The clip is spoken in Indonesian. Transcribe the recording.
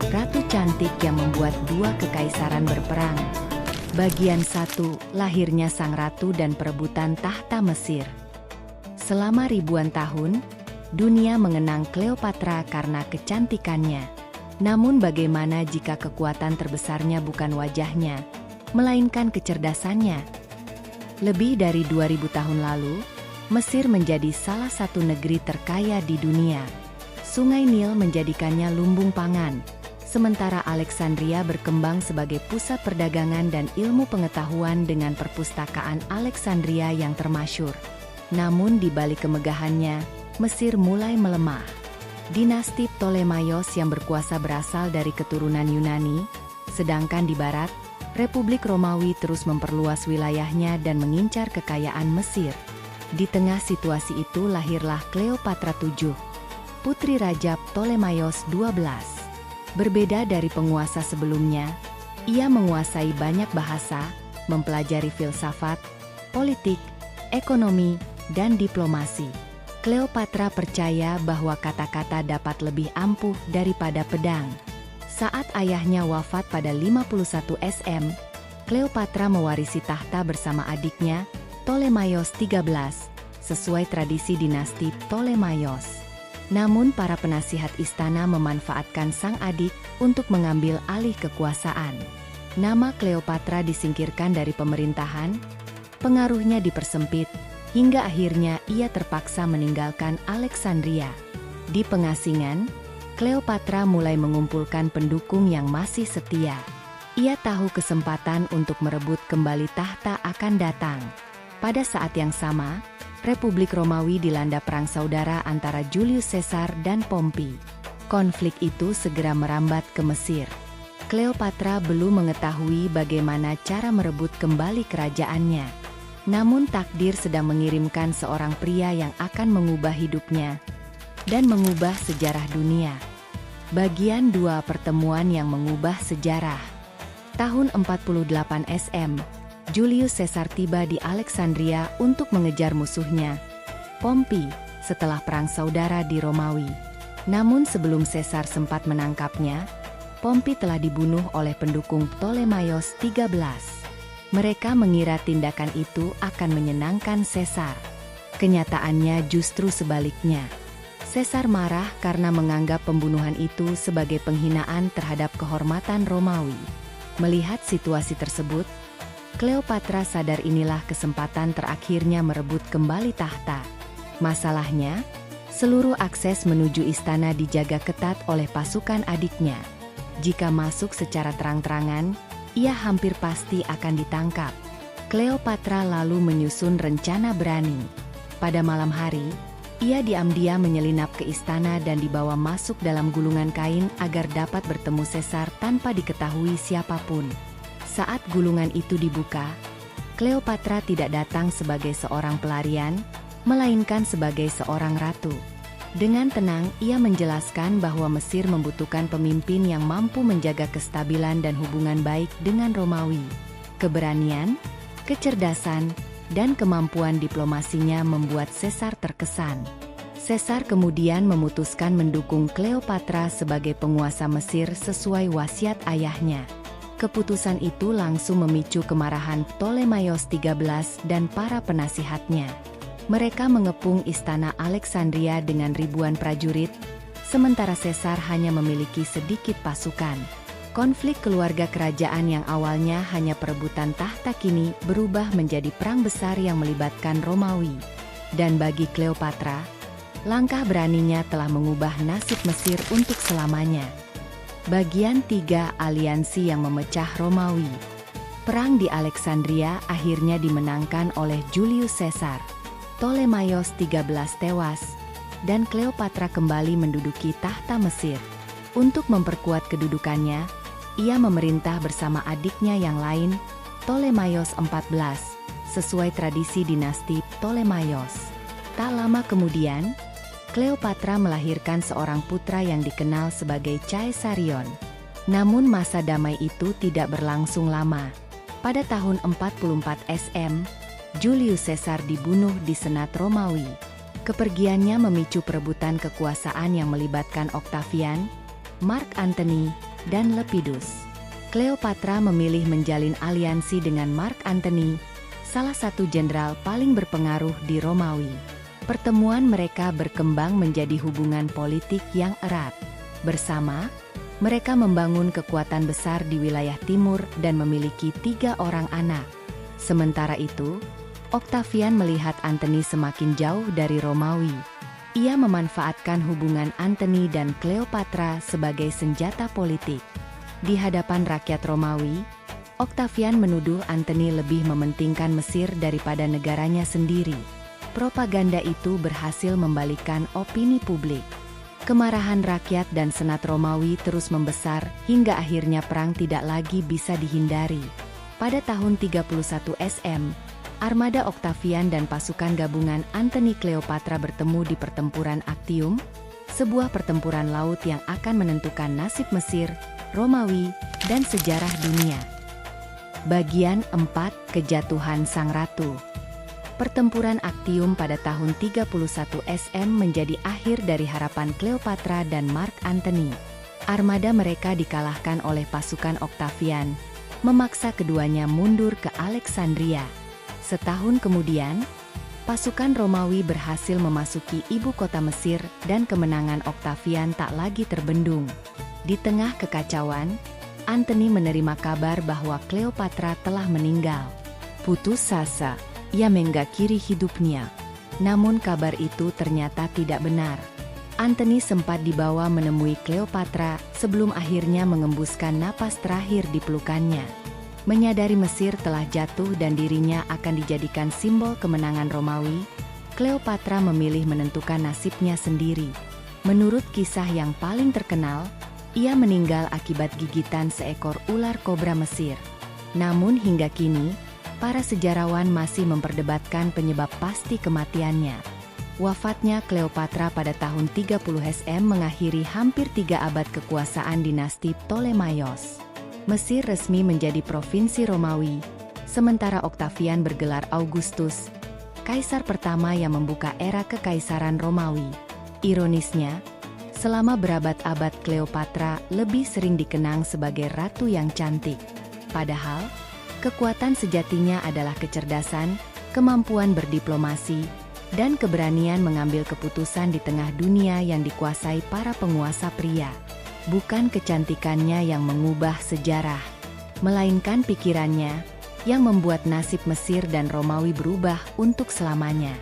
Ratu cantik yang membuat dua kekaisaran berperang. Bagian 1, lahirnya sang ratu dan perebutan tahta Mesir. Selama ribuan tahun, dunia mengenang Cleopatra karena kecantikannya. Namun bagaimana jika kekuatan terbesarnya bukan wajahnya, melainkan kecerdasannya? Lebih dari 2000 tahun lalu, Mesir menjadi salah satu negeri terkaya di dunia. Sungai Nil menjadikannya lumbung pangan, sementara Alexandria berkembang sebagai pusat perdagangan dan ilmu pengetahuan dengan perpustakaan Alexandria yang termasyhur. Namun di balik kemegahannya, Mesir mulai melemah. Dinasti Ptolemaios yang berkuasa berasal dari keturunan Yunani, sedangkan di barat, Republik Romawi terus memperluas wilayahnya dan mengincar kekayaan Mesir. Di tengah situasi itu lahirlah Cleopatra VII, putri Raja Ptolemaios XII. Berbeda dari penguasa sebelumnya, ia menguasai banyak bahasa, mempelajari filsafat, politik, ekonomi, dan diplomasi. Cleopatra percaya bahwa kata-kata dapat lebih ampuh daripada pedang. Saat ayahnya wafat pada 51 SM, Cleopatra mewarisi tahta bersama adiknya, Ptolemaios XIII, sesuai tradisi dinasti Ptolemaios. Namun para penasihat istana memanfaatkan sang adik untuk mengambil alih kekuasaan. Nama Cleopatra disingkirkan dari pemerintahan, pengaruhnya dipersempit, hingga akhirnya ia terpaksa meninggalkan Alexandria. Di pengasingan, Cleopatra mulai mengumpulkan pendukung yang masih setia. Ia tahu kesempatan untuk merebut kembali tahta akan datang. Pada saat yang sama, Republik Romawi dilanda perang saudara antara Julius Caesar dan Pompei. Konflik itu segera merambat ke Mesir. Cleopatra belum mengetahui bagaimana cara merebut kembali kerajaannya. Namun takdir sedang mengirimkan seorang pria yang akan mengubah hidupnya dan mengubah sejarah dunia. Bagian 2, pertemuan yang mengubah sejarah. Tahun 48 SM, Julius Caesar tiba di Alexandria untuk mengejar musuhnya, Pompei, setelah perang saudara di Romawi. Namun sebelum Caesar sempat menangkapnya, Pompei telah dibunuh oleh pendukung Ptolemaios XIII. Mereka mengira tindakan itu akan menyenangkan Caesar. Kenyataannya justru sebaliknya. Caesar marah karena menganggap pembunuhan itu sebagai penghinaan terhadap kehormatan Romawi. Melihat situasi tersebut, Cleopatra sadar inilah kesempatan terakhirnya merebut kembali tahta. Masalahnya, seluruh akses menuju istana dijaga ketat oleh pasukan adiknya. Jika masuk secara terang-terangan, ia hampir pasti akan ditangkap. Cleopatra lalu menyusun rencana berani. Pada malam hari, ia diam-diam menyelinap ke istana dan dibawa masuk dalam gulungan kain agar dapat bertemu Caesar tanpa diketahui siapapun. Saat gulungan itu dibuka, Cleopatra tidak datang sebagai seorang pelarian, melainkan sebagai seorang ratu. Dengan tenang, ia menjelaskan bahwa Mesir membutuhkan pemimpin yang mampu menjaga kestabilan dan hubungan baik dengan Romawi. Keberanian, kecerdasan, dan kemampuan diplomasinya membuat Caesar terkesan. Caesar kemudian memutuskan mendukung Cleopatra sebagai penguasa Mesir sesuai wasiat ayahnya. Keputusan itu langsung memicu kemarahan Ptolemaios XIII dan para penasihatnya. Mereka mengepung istana Alexandria dengan ribuan prajurit, sementara Caesar hanya memiliki sedikit pasukan. Konflik keluarga kerajaan yang awalnya hanya perebutan tahta kini berubah menjadi perang besar yang melibatkan Romawi. Dan bagi Cleopatra, langkah beraninya telah mengubah nasib Mesir untuk selamanya. Bagian 3, aliansi yang memecah Romawi. Perang di Alexandria akhirnya dimenangkan oleh Julius Caesar. Ptolemaios XIII tewas, dan Cleopatra kembali menduduki tahta Mesir. Untuk memperkuat kedudukannya, ia memerintah bersama adiknya yang lain, Ptolemaios XIV, sesuai tradisi dinasti Ptolemaios. Tak lama kemudian, Cleopatra melahirkan seorang putra yang dikenal sebagai Caesarion. Namun masa damai itu tidak berlangsung lama. Pada tahun 44 SM, Julius Caesar dibunuh di Senat Romawi. Kepergiannya memicu perebutan kekuasaan yang melibatkan Octavian, Mark Antony, dan Lepidus. Cleopatra memilih menjalin aliansi dengan Mark Antony, salah satu jenderal paling berpengaruh di Romawi. Pertemuan mereka berkembang menjadi hubungan politik yang erat. Bersama, mereka membangun kekuatan besar di wilayah timur dan memiliki 3 orang anak. Sementara itu, Octavian melihat Antony semakin jauh dari Romawi. Ia memanfaatkan hubungan Antony dan Cleopatra sebagai senjata politik. Di hadapan rakyat Romawi, Octavian menuduh Antony lebih mementingkan Mesir daripada negaranya sendiri. Propaganda itu berhasil membalikkan opini publik. Kemarahan rakyat dan senat Romawi terus membesar hingga akhirnya perang tidak lagi bisa dihindari. Pada tahun 31 SM, armada Octavian dan pasukan gabungan Antony Cleopatra bertemu di pertempuran Actium, sebuah pertempuran laut yang akan menentukan nasib Mesir, Romawi, dan sejarah dunia. Bagian 4. Kejatuhan Sang Ratu. Pertempuran Actium pada tahun 31 SM menjadi akhir dari harapan Cleopatra dan Mark Antony. Armada mereka dikalahkan oleh pasukan Octavian, memaksa keduanya mundur ke Alexandria. Setahun kemudian, pasukan Romawi berhasil memasuki ibu kota Mesir dan kemenangan Octavian tak lagi terbendung. Di tengah kekacauan, Antony menerima kabar bahwa Cleopatra telah meninggal. Putus asa, ia mengakhiri hidupnya. Namun kabar itu ternyata tidak benar. Antony sempat dibawa menemui Cleopatra sebelum akhirnya mengembuskan napas terakhir di pelukannya. Menyadari Mesir telah jatuh dan dirinya akan dijadikan simbol kemenangan Romawi, Cleopatra memilih menentukan nasibnya sendiri. Menurut kisah yang paling terkenal, ia meninggal akibat gigitan seekor ular kobra Mesir. Namun hingga kini, para sejarawan masih memperdebatkan penyebab pasti kematiannya. Wafatnya Cleopatra pada tahun 30 SM mengakhiri hampir 3 abad kekuasaan dinasti Ptolemaios. Mesir resmi menjadi provinsi Romawi, sementara Octavian bergelar Augustus, kaisar pertama yang membuka era kekaisaran Romawi. Ironisnya, selama berabad-abad Cleopatra lebih sering dikenang sebagai ratu yang cantik. Padahal, kekuatan sejatinya adalah kecerdasan, kemampuan berdiplomasi, dan keberanian mengambil keputusan di tengah dunia yang dikuasai para penguasa pria. Bukan kecantikannya yang mengubah sejarah, melainkan pikirannya yang membuat nasib Mesir dan Romawi berubah untuk selamanya.